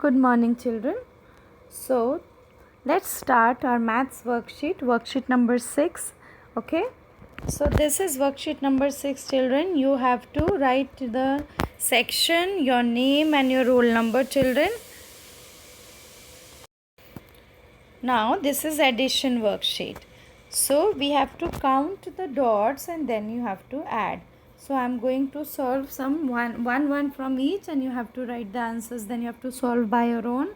Good morning, children. So, let's start our maths worksheet number 6. Okay. So, this is worksheet number 6, children. You have to write the section, your name, and your roll number, children. Now, this is addition worksheet. So, we have to count the dots and then you have to add. So, I am going to solve some one from each and you have to write the answers. Then you have to solve by your own.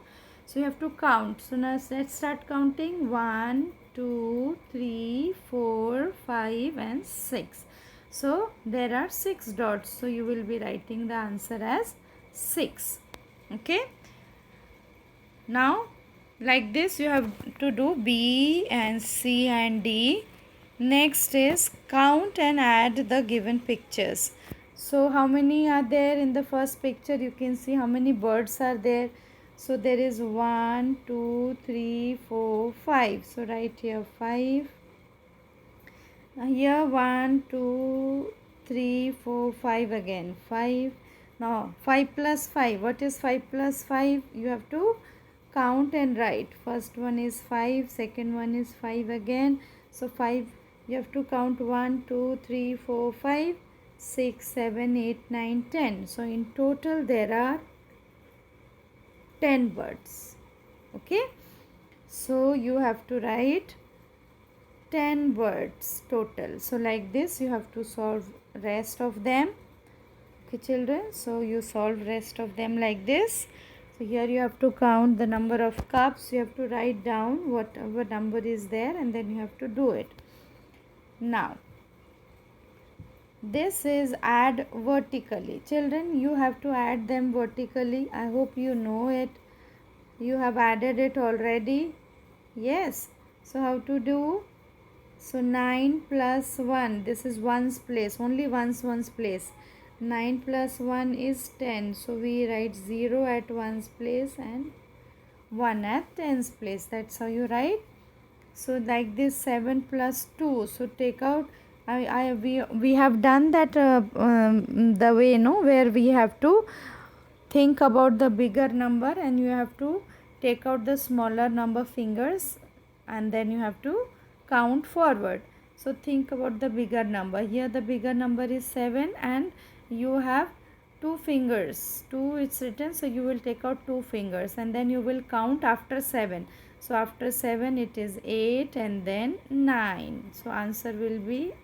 So, you have to count. So, now let's start counting. 1, 2, 3, 4, 5 and 6. So, there are 6 dots. So, you will be writing the answer as 6. Okay. Now, like this you have to do B and C and D. Next is count and add the given pictures. So how many are there in the first picture? You can see how many birds are there. So there is 1, 2, 3, 4, 5. So write here 5. Here 1, 2, 3, 4, 5 again. 5. Now 5 plus 5. What is 5 plus 5? You have to count and write. First one is 5, second one is 5 again. So 5, you have to count 1, 2, 3, 4, 5, 6, 7, 8, 9, 10. So in total there are 10 birds. Okay. So you have to write 10 birds total. So like this you have to solve rest of them. Okay, children. So you solve rest of them like this. So here you have to count the number of cups. You have to write down whatever number is there and then you have to do it. Now, this is add vertically. Children, you have to add them vertically. I hope you know it. You have added it already. Yes. So how to do? So 9 plus 1. This is one's place. Only one's place. 9 plus 1 is 10. So we write 0 at 1's place and 1 at 10's place. That's how you write. So like this 7 plus 2. So take out. We have done that the way, where we have to think about the bigger number and you have to take out the smaller number fingers and then you have to count forward. So think about the bigger number. Here the bigger number is 7 and you have 2 fingers. 2 it's written, so you will take out 2 fingers and then you will count after 7. So after 7 it is 8 and then 9. So answer will be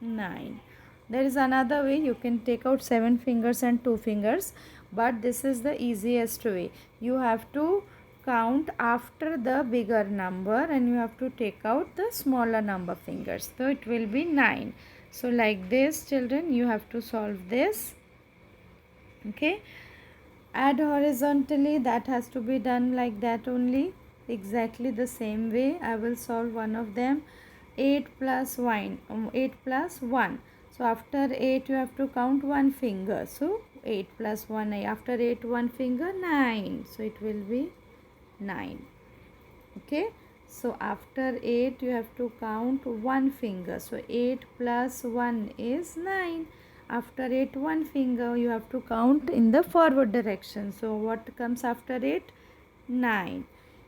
9. There is another way. You can take out 7 fingers and 2 fingers, but this is the easiest way. You have to count after the bigger number and you have to take out the smaller number fingers. So it will be 9. So like this, children, you have to solve this. Okay. Add horizontally, that has to be done like that only. Exactly the same way. I will solve one of them. 8 plus 1. So after 8 you have to count 1 finger. So 8 plus 1. After 8 1 finger, 9. So it will be 9. Okay. So after 8 you have to count 1 finger. So 8 plus 1 is 9. After 8 1 finger you have to count in the forward direction. So what comes after 8? 9.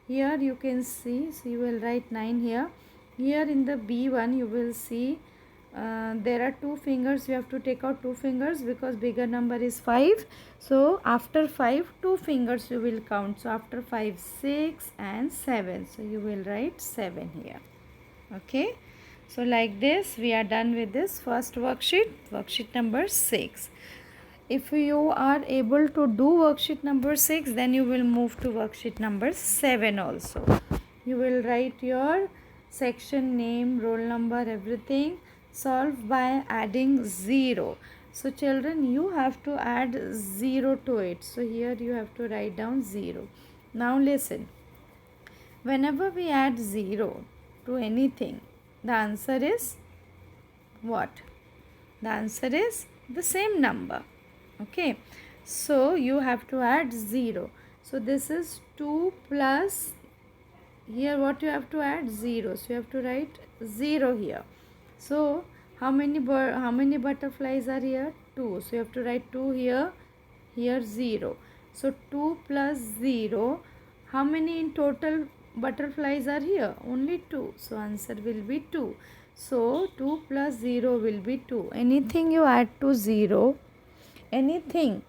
Here you can see, so you will write 9 here. Here in the B1 you will see there are 2 fingers. You have to take out 2 fingers because bigger number is 5. So after 5 2 fingers you will count. So after 5 6 and 7. So you will write 7 here. Okay. So like this we are done with this first worksheet number 6. If you are able to do worksheet number 6, then you will move to worksheet number 7 also. You will write your section name, roll number, everything. Solve by adding 0. So children, you have to add 0 to it. So here you have to write down 0. Now listen. Whenever we add 0 to anything, the answer is what? The answer is the same number. Okay. So you have to add 0. So this is 2 plus, here what you have to add? 0. So you have to write 0 here. So how many butterflies are here? 2. So you have to write 2 here. Here 0. So 2 plus 0, how many in total butterflies are here? Only 2. So answer will be 2. So 2 plus 0 will be 2. Anything you add to 0, anything,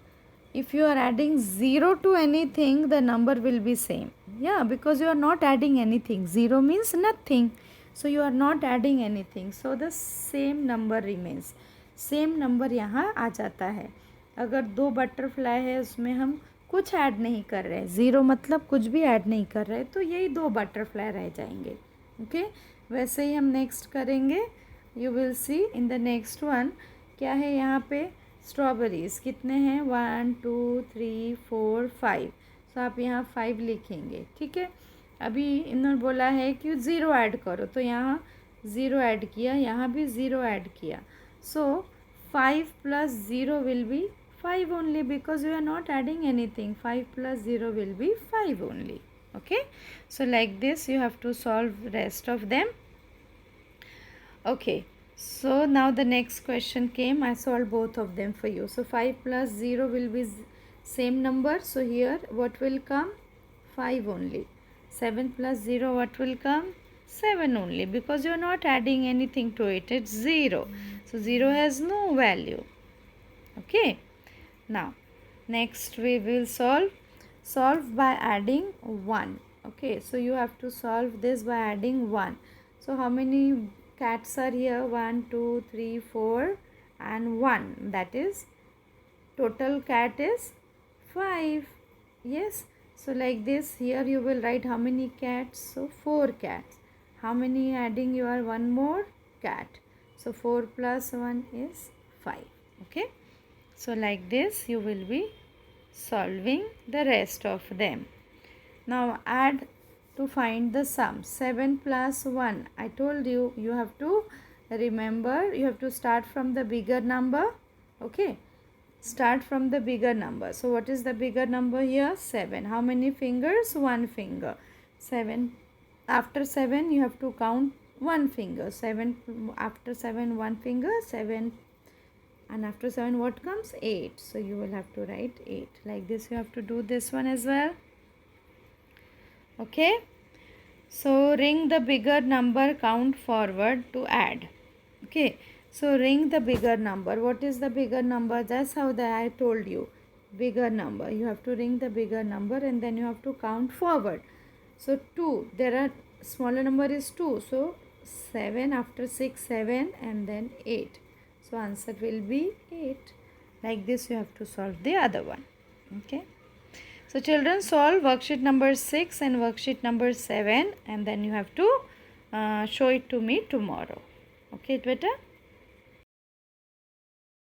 if you are adding 0 to anything, the number will be same. Yeah, because you are not adding anything. 0 means nothing. So you are not adding anything. So the same number remains. Same number यहाँ आ जाता है. अगर 2 butterfly है उसमें हम कुछ add नहीं कर रहे, 0 मतलब कुछ भी ऐड नहीं कर रहे, तो यही 2 बटरफ्लाई रह जाएंगे. ओके, वैसे ही हम नेक्स्ट करेंगे. You will see in the next one. क्या है यहाँ पे? स्ट्रॉबेरीज़ कितने हैं? 1 2 3 4 5. सो आप यहाँ 5 लिखेंगे. ठीक है. अभी इन्होंने बोला है कि 0 ऐड करो, तो यहाँ 0 ऐड किया, यहाँ भी 0 ऐड किया. सो 5 plus 0 will be 5 only, because you are not adding anything. 5 plus 0 will be 5 only. Okay. So like this you have to solve rest of them. Okay. So now the next question came. I solved both of them for you. So 5 plus 0 will be same number. So here what will come? 5 only. 7 plus 0 what will come? 7 only, because you are not adding anything to it. It's 0. So 0 has no value. Okay. Now next we will solve by adding 1. Okay. So you have to solve this by adding 1. So how many cats are here? 1 2 3 4 and 1. That is, total cat is 5. Yes. So like this, here you will write how many cats? So 4 cats. How many adding? You are 1 more cat. So 4 plus 1 is 5. Okay. So like this you will be solving the rest of them. Now add to find the sum. 7 plus 1. I told you, you have to remember, you have to start from the bigger number. Okay. Start from the bigger number. So what is the bigger number here? 7. How many fingers? 1 finger. 7. After 7 you have to count 1 finger. 7 after 7 1 finger. 7, and after 7 what comes? 8. So you will have to write 8. Like this you have to do this one as well. Okay. So ring the bigger number, count forward to add. Okay. So ring the bigger number. What is the bigger number? That's how I told you. Bigger number. You have to ring the bigger number and then you have to count forward. So 2. There are smaller number is 2. So 7 after 6 7 and then 8. So answer will be 8. Like this you have to solve the other one. Okay. So children, solve worksheet number 6 and worksheet number 7 and then you have to show it to me tomorrow. Okay, Twitter.